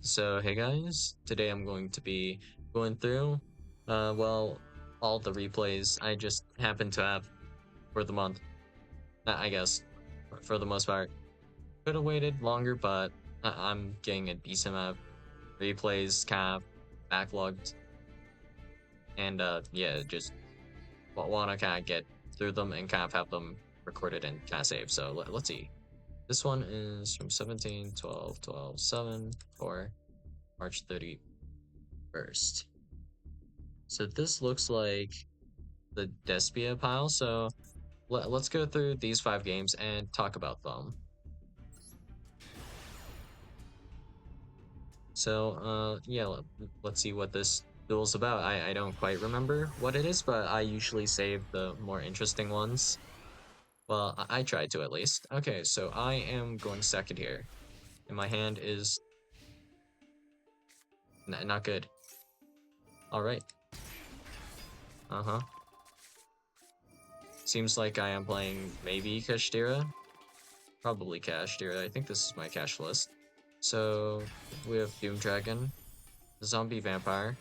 So hey guys, today I'm going to be going through, well, all the replays I just happen to have for the month. I guess, for the most part. Could have waited longer, but I'm getting a decent amount of replays kind of backlogged, and yeah, just want to kind of get through them and kind of have them recorded and kind of saved. So let's see. This one is from 17, 12, 12, 7, 4, March 31st. So this looks like the Despia pile, so let's go through these 5 games and talk about them. So, yeah, let's see what this duel's about. I don't quite remember what it is, but I usually save the more interesting ones. Well, I try to at least. Okay, so I am going second here, and my hand is not good. All right. Uh-huh. Seems like I am playing maybe Kashtira. Probably Kashtira. I think this is my cash list. So we have Doom Dragon, Zombie Vampire.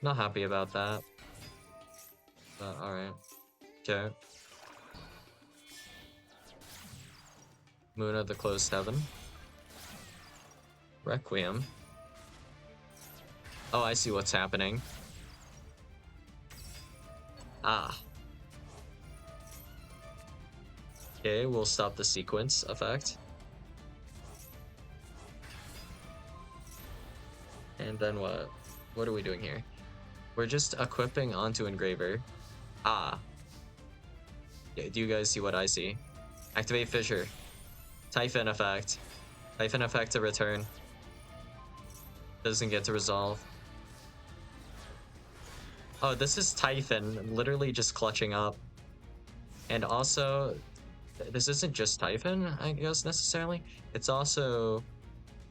Not happy about that. Alright. Okay. Moon of the Closed Heaven. Requiem. Oh, I see what's happening. Ah. Okay, we'll stop the sequence effect. And then what? What are we doing here? We're just equipping onto Engraver. Ah. Yeah, do you guys see what I see? Activate Fissure. Typhon effect. Typhon effect to return. Doesn't get to resolve. Oh, this is Typhon literally just clutching up. And also, this isn't just Typhon, I guess, necessarily. It's also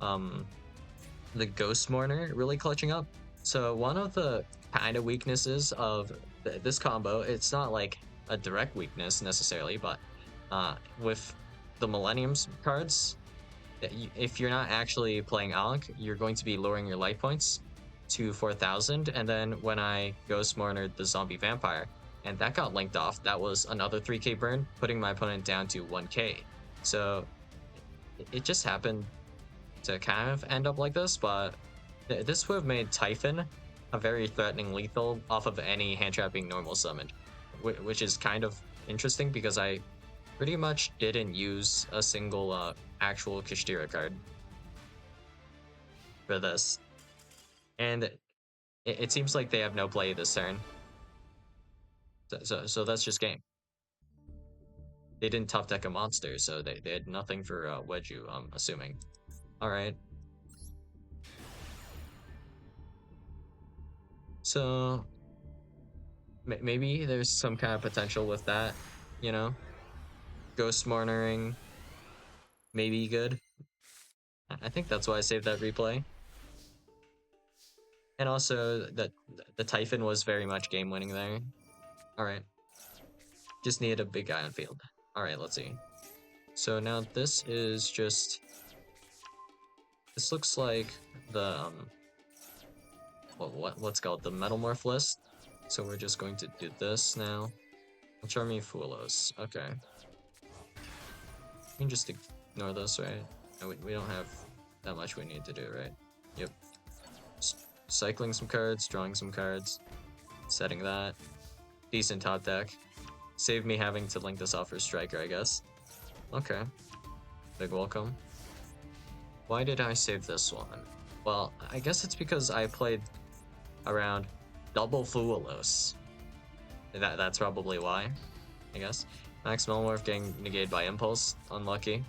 the Ghost Mourner really clutching up. So one of the kind of weaknesses of this combo, it's not like a direct weakness necessarily, but with the Millenniums cards, if you're not actually playing Ankh, you're going to be lowering your life points to 4,000. And then when I Ghost Mournered the Zombie Vampire, and that got linked off, that was another 3k burn, putting my opponent down to 1k. So it just happened to kind of end up like this, but this would have made Typhon a very threatening lethal off of any hand trapping normal summon, which is kind of interesting because I pretty much didn't use a single actual Kashtira card for this. And it seems like they have no play this turn. So that's just game. They didn't top deck a monster, so they had nothing for Wedju, I'm assuming. Alright. So maybe there's some kind of potential with that, you know? Ghost Mournering, maybe good. I think that's why I saved that replay. And also that the Typhon was very much game winning there. Alright. Just needed a big guy on field. Alright, let's see. So now this is just, this looks like the what's called the Metamorph list. So we're just going to do this now. Charmy Fulos. Okay. We can just ignore this, right? We don't have that much we need to do, right? Yep. Cycling some cards, drawing some cards, setting that. Decent top deck. Save me having to link this off for Striker, I guess. Okay. Big welcome. Why did I save this one? Well, I guess it's because I played around double Fuelos. That's probably why, I guess. Max Metamorph getting negated by Impulse. Unlucky.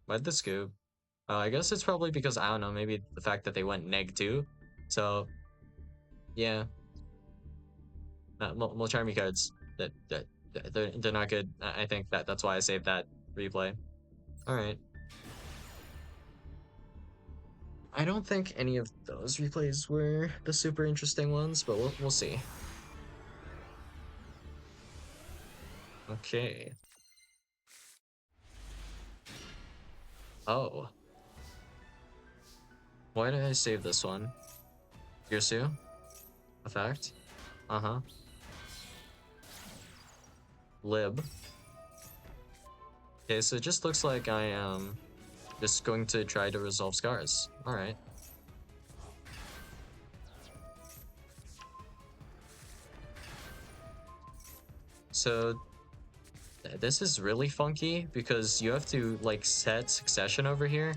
Why'd the scoop? I guess it's probably because, I don't know, maybe the fact that they went neg 2. So, yeah. More Charmy cards. They're not good. I think that's why I saved that replay. Alright. I don't think any of those replays were the super interesting ones, but we'll see. Okay. Oh, why did I save this one? Yursu? Effect? Uh-huh. Lib. Okay, so it just looks like I am just going to try to resolve scars. Alright. So this is really funky because you have to like set succession over here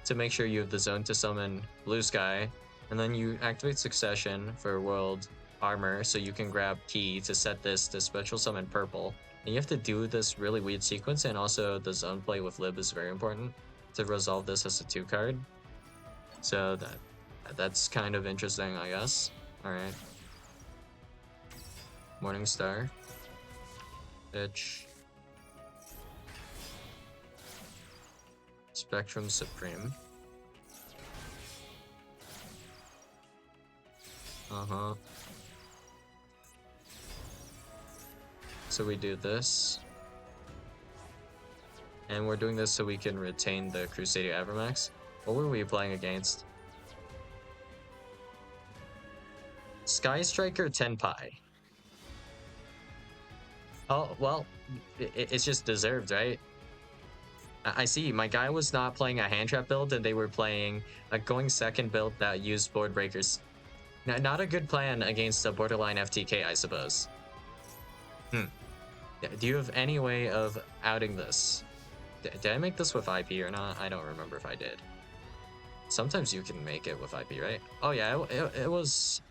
to make sure you have the zone to summon blue sky, and then you activate succession for world armor so you can grab key to set this to special summon purple. And you have to do this really weird sequence, and also the zone play with lib is very important to resolve this as a 2 card. So that's kind of interesting, I guess. Alright. Morning Star. Bitch. Spectrum Supreme. Uh-huh. So we do this. And we're doing this so we can retain the Crusader Avermax. What were we playing against? Sky Striker Tenpai. Oh, well, it's just deserved, right? I see. My guy was not playing a hand trap build, and they were playing a going second build that used board breakers. Not a good plan against a borderline FTK, I suppose. Do you have any way of outing this? Did I make this with IP or not? I don't remember if I did. Sometimes you can make it with IP, right? Oh yeah, it was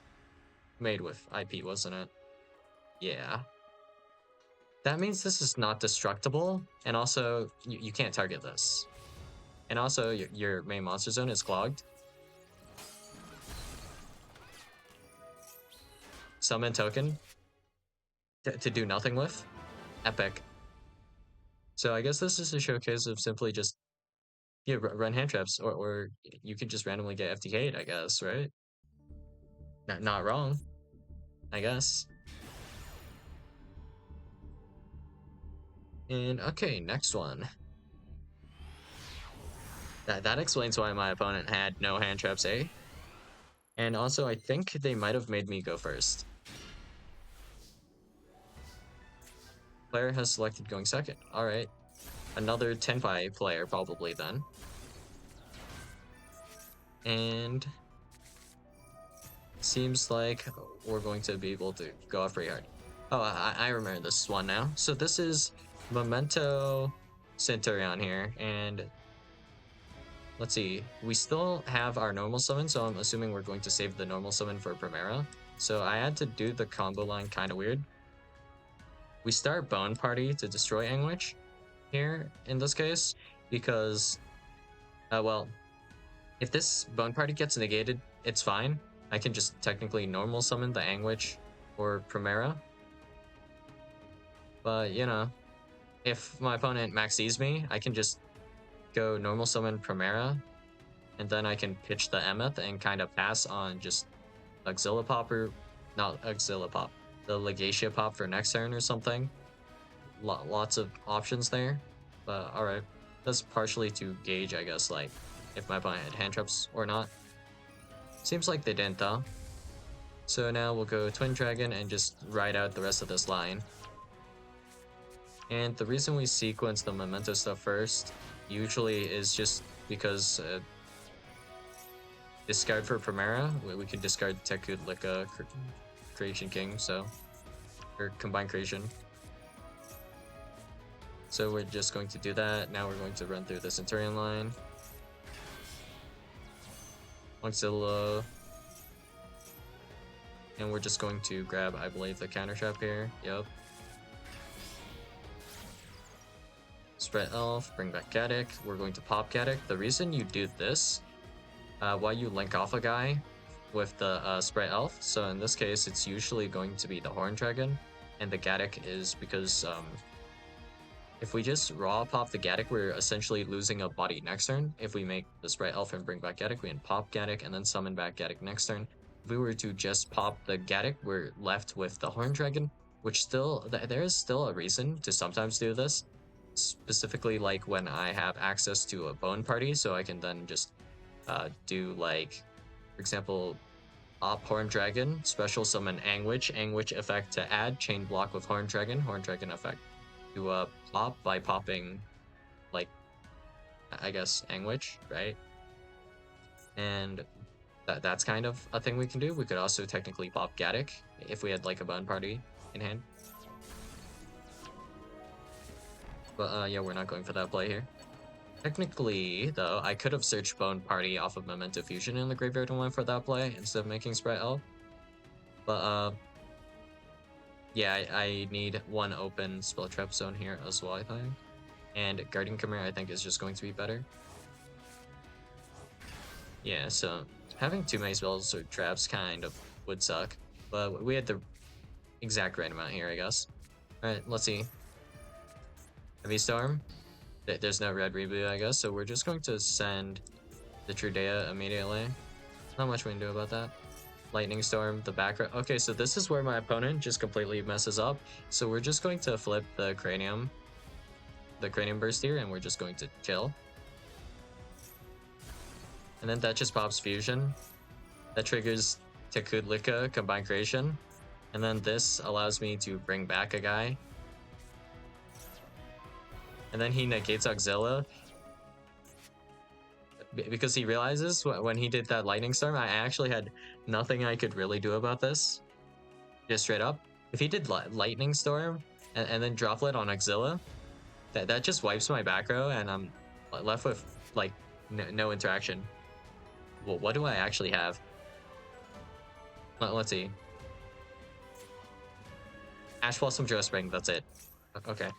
made with IP, wasn't it? Yeah. That means this is not destructible, and also you can't target this. And also your main monster zone is clogged. Summon token to do nothing with. Epic. So I guess this is a showcase of simply just run hand traps, or you could just randomly get FTK'd, I guess, right? Not wrong, I guess. And okay, next one. That explains why my opponent had no hand traps, eh? And also, I think they might have made me go first. Player has selected going second. Alright. Another Tenpai player, probably, then. And seems like we're going to be able to go off pretty hard. Oh, I remember this one now. So this is Memento Centurion here, and let's see. We still have our normal summon, so I'm assuming we're going to save the normal summon for Primera. So I had to do the combo line kind of weird. We start Bone Party to destroy Anguish here in this case, because, well, if this Bone Party gets negated, it's fine. I can just technically normal summon the Anguish or Primera. But, you know, if my opponent maxes me, I can just go normal summon Primera, and then I can pitch the Emeth and kind of pass on just Auxilia Pop, or not Auxilia Pop, the Legatia Pop for next turn or something. Lots of options there, but alright. That's partially to gauge, I guess, like, if my opponent had hand traps or not. Seems like they didn't, though. So now we'll go Twin Dragon and just ride out the rest of this line. And the reason we sequence the Memento stuff first usually is just because discard for Primera, we can discard Tekud Lika Creation King, so, or Combined Creation. So we're just going to do that. Now we're going to run through the Centurion line. Auxilia. And we're just going to grab, I believe, the counter trap here. Yep. Spread Elf, bring back Gaddock. We're going to pop Gaddock. The reason you do this, while you link off a guy with the Spread Elf, so in this case, it's usually going to be the Horn Dragon, and the Gaddock is because if we just raw pop the Gaddock, we're essentially losing a body next turn. If we make the Sprite Elf and bring back Gaddock, we can pop Gaddock and then summon back Gaddock next turn. If we were to just pop the Gaddock, we're left with the Horn Dragon, which still, there is still a reason to sometimes do this. specifically like when I have access to a bone party, so I can then just do like, for example, Horn Dragon, special summon Anguish effect to add, chain block with Horn Dragon effect to pop by popping, like, I guess, Anguish, right? And that's kind of a thing we can do. We could also technically pop Gaddock if we had like a bone party in hand. But yeah, we're not going for that play here. Technically, though, I could have searched Bone Party off of Memento Fusion in the graveyard and went for that play instead of making Sprite Elf. But yeah, I need one open Spell Trap Zone here as well, I think. And Guardian Chimera, I think, is just going to be better. Yeah, so having too many spells or traps kind of would suck. But we had the exact right amount here, I guess. Alright, let's see. Heavy Storm. There's no red reboot, I guess, so we're just going to send the Trudea immediately. Not much we can do about that. Lightning Storm, the back row. Okay, so this is where my opponent just completely messes up. So we're just going to flip the Cranium Burst here, and we're just going to kill. And then that just pops Fusion. That triggers Tekudlika Combined Creation. And then this allows me to bring back a guy. And then he negates Auxilla. Because he realizes when he did that Lightning Storm, I actually had nothing I could really do about this. Just straight up. If he did Lightning Storm and then Droplet on Auxilla, that just wipes my back row and I'm left with like no interaction. Well, what do I actually have? Let's see. Ash Blossom Joe Spring, that's it. Okay.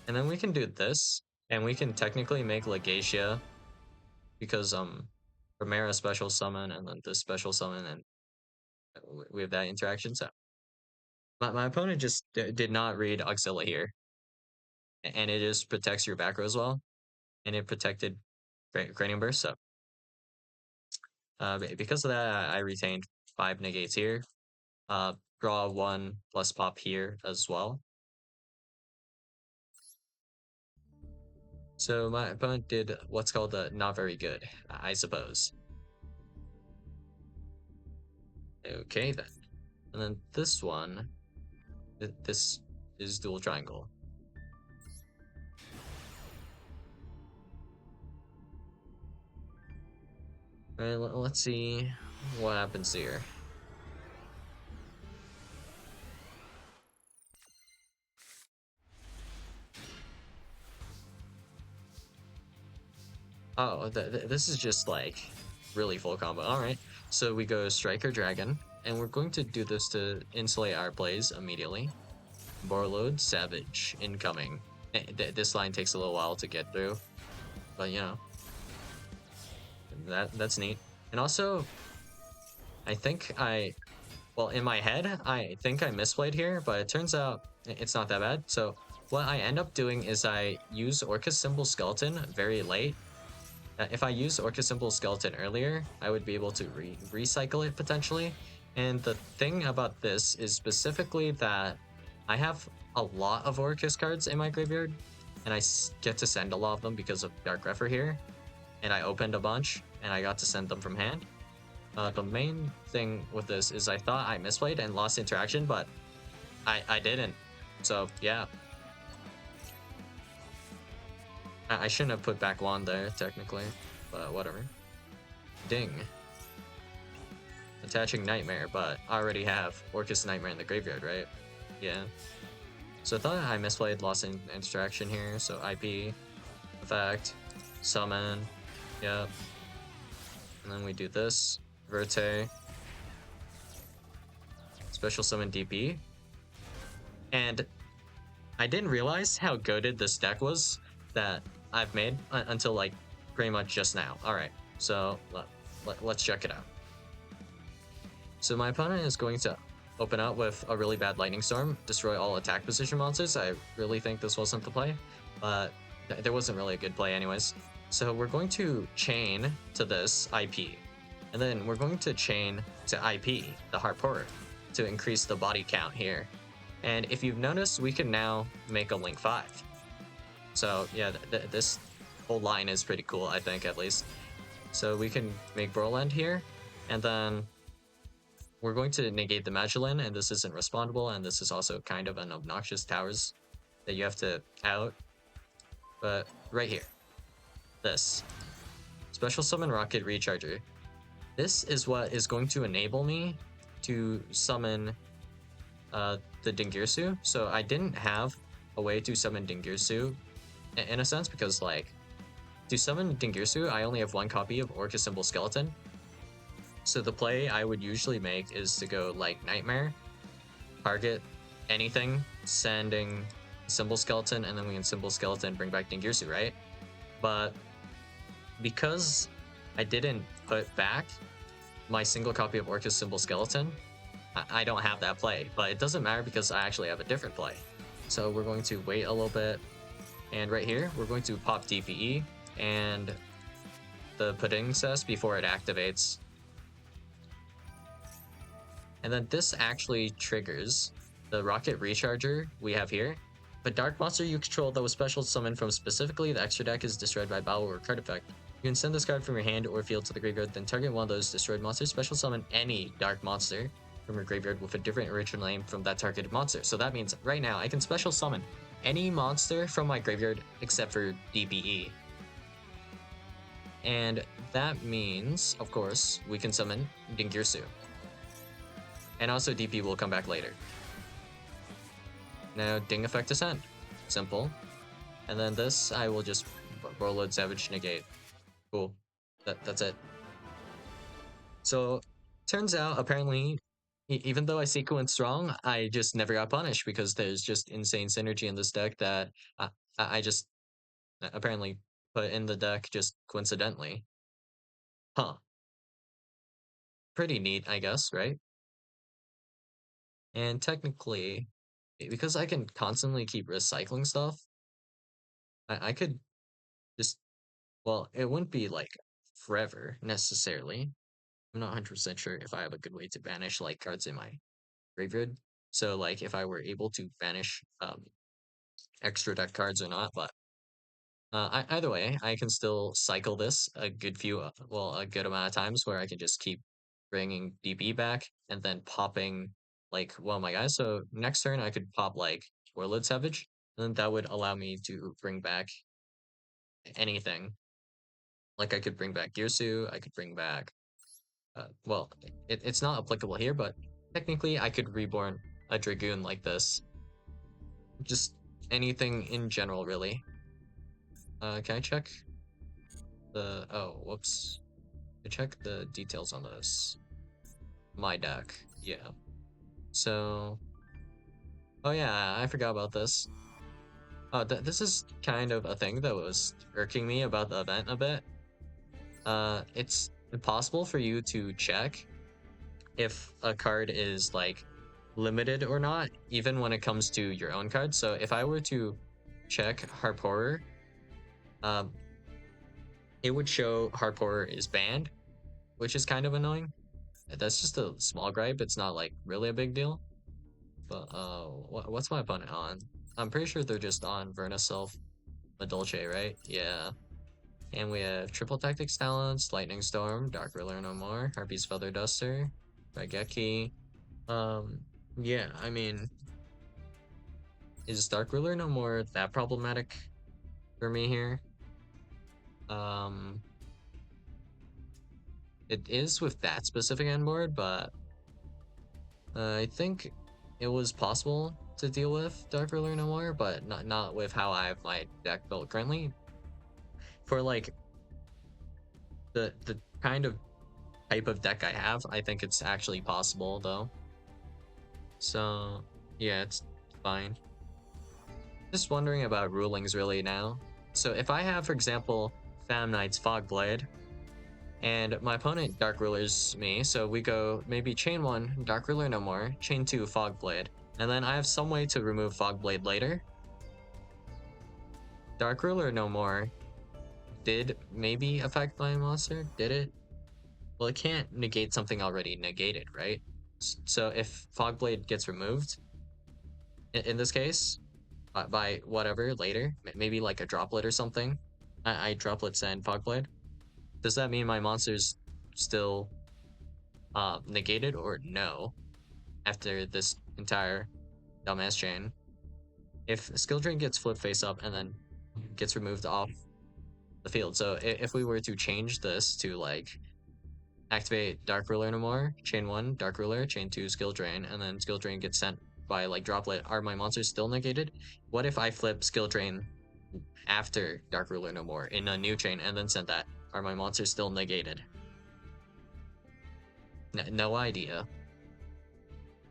And then we can do this, and we can technically make Legacia because Primera special summon and then this special summon, and we have that interaction. So my opponent just did not read Auxilla here, and it just protects your back row as well, and it protected Cranium Burst. So because of that, I retained 5 negates here. Draw 1 plus pop here as well. So my opponent did what's called a not very good, I suppose. Okay then. And then this one, this is dual triangle. Alright, let's see what happens here. Oh, this is just like really full combo. Alright, so we go Striker Dragon, and we're going to do this to insulate our plays immediately. Borload Savage incoming. This line takes a little while to get through, but you know, that's neat. And also, I think well, in my head, I think I misplayed here, but it turns out it's not that bad. So what I end up doing is I use Orcus Symbol Skeleton very late. If I use Orcus Symbol Skeleton earlier, I would be able to recycle it potentially. And the thing about this is specifically that I have a lot of Orcus cards in my graveyard, and I get to send a lot of them because of Dark Refer here. And I opened a bunch, and I got to send them from hand. The main thing with this is I thought I misplayed and lost interaction, but I didn't. So yeah. I shouldn't have put back Wand there, technically, but whatever. Ding. Attaching Nightmare, but I already have Orcus Nightmare in the graveyard, right? Yeah. So I thought I misplayed, lost interaction here, so IP, effect, summon, yep. And then we do this, Verte, special summon DP. And I didn't realize how goated this deck was that I've made until like pretty much just now. Alright, so let's check it out. So my opponent is going to open out with a really bad Lightning Storm, destroy all attack position monsters. I really think this wasn't the play, but there wasn't really a good play anyways. So we're going to chain to this IP, and then we're going to chain to IP, the Heart Port, to increase the body count here. And if you've noticed, we can now make a Link 5. So yeah, this whole line is pretty cool, I think, at least. So we can make Broland here, and then we're going to negate the Magellin, and this isn't respondable, and this is also kind of an obnoxious towers that you have to out. But right here, this. Special Summon Rocket Recharger. This is what is going to enable me to summon the Dingirsu. So I didn't have a way to summon Dingirsu in a sense, because like to summon Dingirsu, I only have one copy of Orca Symbol Skeleton. So the play I would usually make is to go like Nightmare, target anything, sending Symbol Skeleton, and then we can Symbol Skeleton bring back Dingirsu, right? But because I didn't put back my single copy of Orca's Symbol Skeleton, I don't have that play, but it doesn't matter because I actually have a different play. So we're going to wait a little bit, and right here, we're going to pop DPE and the pudding cess before it activates. And then this actually triggers the rocket recharger we have here. But dark monster you control that was special summoned from specifically the extra deck is destroyed by battle or card effect. You can send this card from your hand or field to the graveyard, then target one of those destroyed monsters, special summon any dark monster from your graveyard with a different original name from that targeted monster. So that means right now I can special summon any monster from my graveyard except for DPE. And that means, of course, we can summon Dingirsu. And also DP will come back later. Now Ding Effect Descent. Simple. And then this, I will just Rollload Savage Negate. Cool. That's it. So, turns out, apparently, even though I sequenced wrong, I just never got punished because there's just insane synergy in this deck that I just apparently put in the deck just coincidentally. Huh. Pretty neat, I guess, right? And technically, because I can constantly keep recycling stuff, I could just, well, it wouldn't be like forever necessarily. I'm not 100% sure if I have a good way to banish like cards in my graveyard. So like if I were able to banish extra deck cards or not, but either way, I can still cycle this a good few, a good amount of times where I can just keep bringing DB back and then popping like one of my guys. So next turn I could pop like Warlord Savage, and then that would allow me to bring back anything. Like I could bring back Girsu, I could bring back, well, it's not applicable here, but technically I could reborn a Dragoon like this. Just anything in general, really. Can I check the, oh, whoops. I check the details on this. My deck, yeah. So, oh yeah, I forgot about this. Oh, this is kind of a thing that was irking me about the event a bit. It's impossible for you to check if a card is like limited or not, even when it comes to your own cards. So if I were to check Harp Horror, it would show Harp Horror is banned, which is kind of annoying. That's just a small gripe. It's not like really a big deal. But what's my opponent on? I'm pretty sure they're just on Vernaself Madolce, right? Yeah. And we have Triple Tactics Talents, Lightning Storm, Dark Ruler No More, Harpy's Feather Duster, Raigeki. Yeah, I mean, is Dark Ruler No More that problematic for me here? It is with that specific end board, but I think it was possible to deal with Dark Ruler No More, but not with how I have my deck built currently. For like the kind of type of deck I have, I think it's actually possible though. So yeah, it's fine. Just wondering about rulings really now. So if I have, for example, Phantom Knight's Fogblade, and my opponent Dark Rulers me, so we go maybe chain 1, Dark Ruler No More, chain 2, Fogblade, and then I have some way to remove Fogblade later. Dark Ruler No More did maybe affect my monster, did it? Well, it can't negate something already negated, right? So if Fogblade gets removed, In this case, by whatever later, maybe like a droplet or something. I droplet send Fogblade. Does that mean my monster's still negated or no after this entire dumbass chain? If skill drain gets flipped face up and then gets removed off the field. So if we were to change this to like activate Dark Ruler no more, chain 1, Dark Ruler, chain 2, skill drain, and then skill drain gets sent by like droplet, are my monsters still negated? What if I flip skill drain after Dark Ruler no more in a new chain and then sent that? Are my monsters still negated? No idea.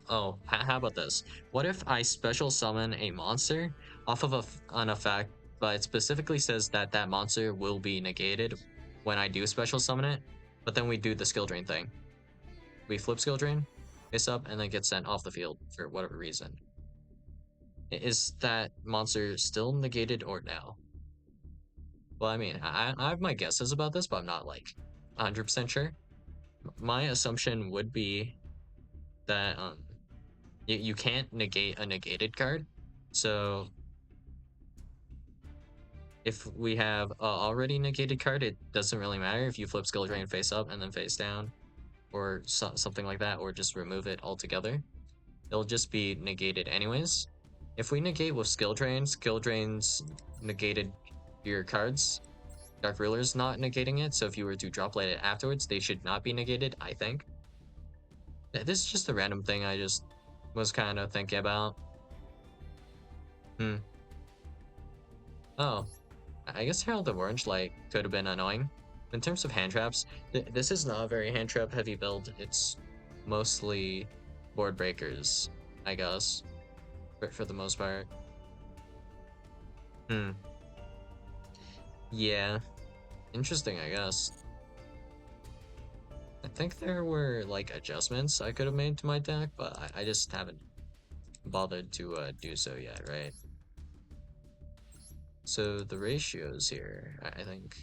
Oh, how about this? What if I special summon a monster off of an effect, but it specifically says that that monster will be negated when I do special summon it, but then we do the skill drain thing. We flip skill drain, face up, and then get sent off the field for whatever reason. Is that monster still negated or no? Well, I mean, I have my guesses about this, but I'm not like 100% sure. My assumption would be that you can't negate a negated card. So if we have a already negated card, it doesn't really matter if you flip skill drain face up and then face down, or something like that, or just remove it altogether. It'll just be negated anyways. If we negate with skill drains negated your cards. Dark Ruler's not negating it, so if you were to drop light it afterwards, they should not be negated, I think. This is just a random thing I just was kind of thinking about. Oh, I guess Herald of Orange Light could have been annoying. In terms of hand traps, this is not a very hand trap heavy build. It's mostly board breakers, I guess, for the most part. Yeah, interesting, I guess. I think there were like adjustments I could have made to my deck, but I just haven't bothered to do so yet, right? So the ratios here, I think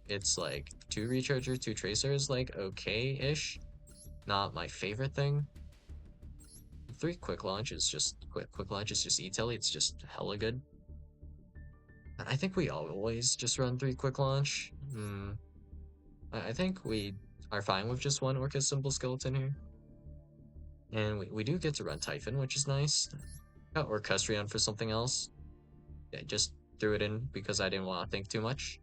it's like 2 recharger, 2 tracer is like okay-ish. Not my favorite thing. 3 quick launch is just quick launch is just e-telly, it's just hella good. I think we always just run 3 quick launch. I think we are fine with just 1 Orcus Symbol Skeleton here. And we do get to run Typhon, which is nice. Or Custrion for something else. Yeah, just threw it in because I didn't want to think too much.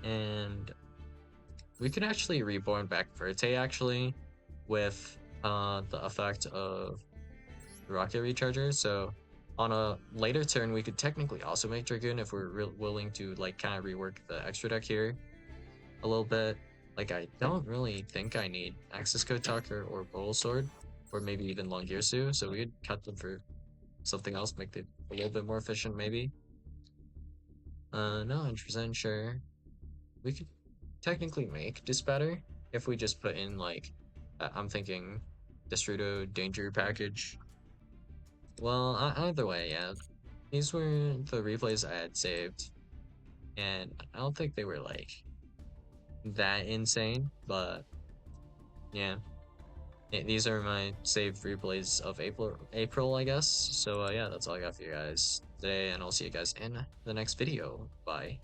And we could actually reborn back Verte actually with the effect of Rocket Recharger. So on a later turn, we could technically also make Dragoon if we're willing to like kind of rework the extra deck here a little bit. Like I don't really think I need Access Code Talker or Bowl Sword, or maybe even Longirsu, so we could cut them for something else, make it a little bit more efficient maybe. Not 100% sure. We could technically make this better if we just put in like, I'm thinking Destrudo Danger package. Well, either way, yeah. These were the replays I had saved, and I don't think they were like that insane, but yeah. These are my saved replays of April, I guess. So yeah, that's all I got for you guys today, and I'll see you guys in the next video. Bye.